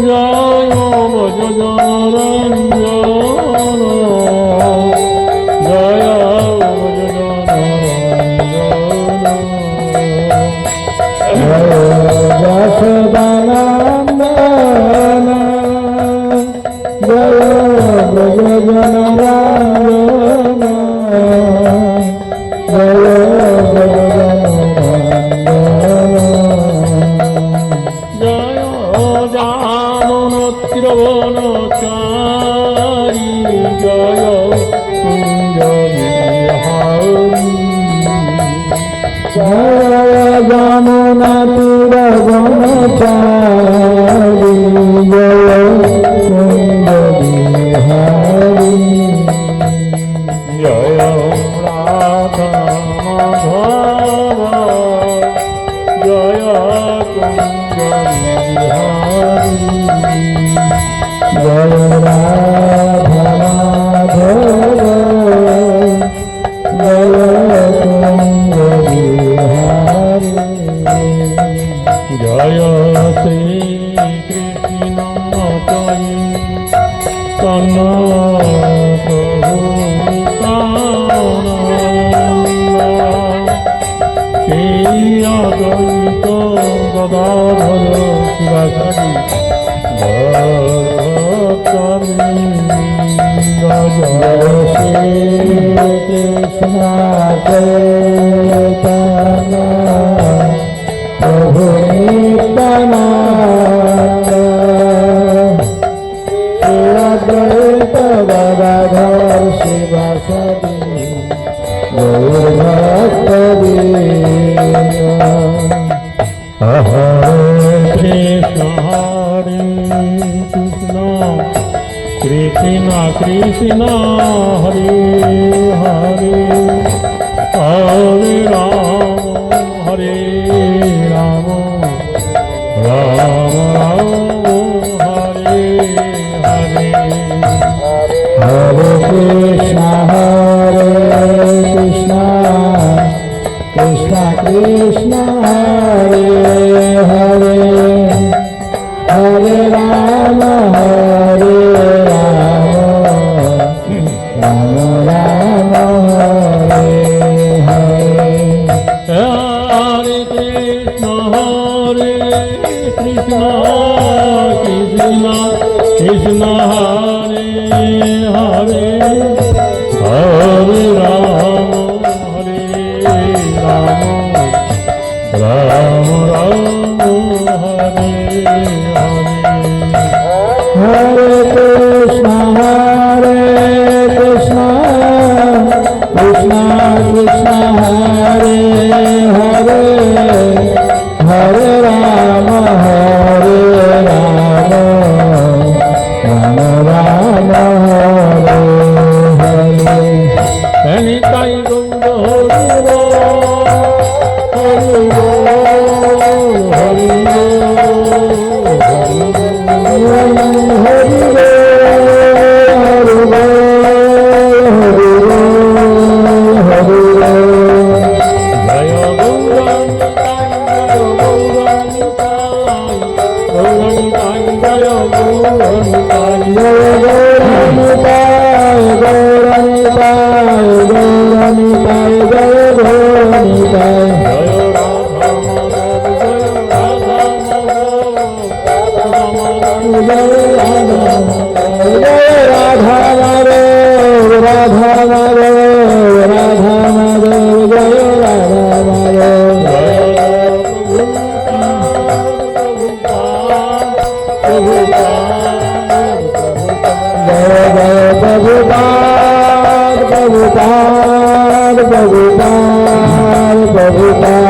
জয় ভজ জনরঞ্জন জয় ভজ জনরঞ্জন যশোদানন্দন জয় ভজ জনরঞ্জন জয় ভজ ত্রিভুবনচারী জয় কুঞ্জ বিহারী জয় যমুনা তীরবনচারী জয় কুঞ্জ বিহারী জয় রাধা মাধব জয় কুঞ্জ বিহারী জয় রাধা মাধব জয় কুঞ্জ বিহারী জয় শ্রী কৃষ্ণ চৈতন্য প্রভু শ্রী অদ্বৈত গদাধর শিবাচারী জয় শ্রী কৃষ্ণ চৈতন্য প্রভু নিত্যানন্দ শ্রী অদ্বৈত গদাধর শিবাচারী গৌর ভক্তবৃন্দ হরে কৃষ্ণ কৃষ্ণ কৃষ্ণ হরে হরে হরে রাম রাম রাম হরে হরে হরে কৃষ্ণ কৃষ্ণ কৃষ্ণ হরে হরে হরে রাম হরে রাম রাম হরে হরে হরে কৃষ্ণ কৃষ্ণ কৃষ্ণ হরে হরে হরে রাম রাম রাম হরে হরে হরে কৃষ্ণ কৃষ্ণ কৃষ্ণ হরে হরে হরে রাম রাম রাম হরে হরে নিতাই গৌর Prabhupada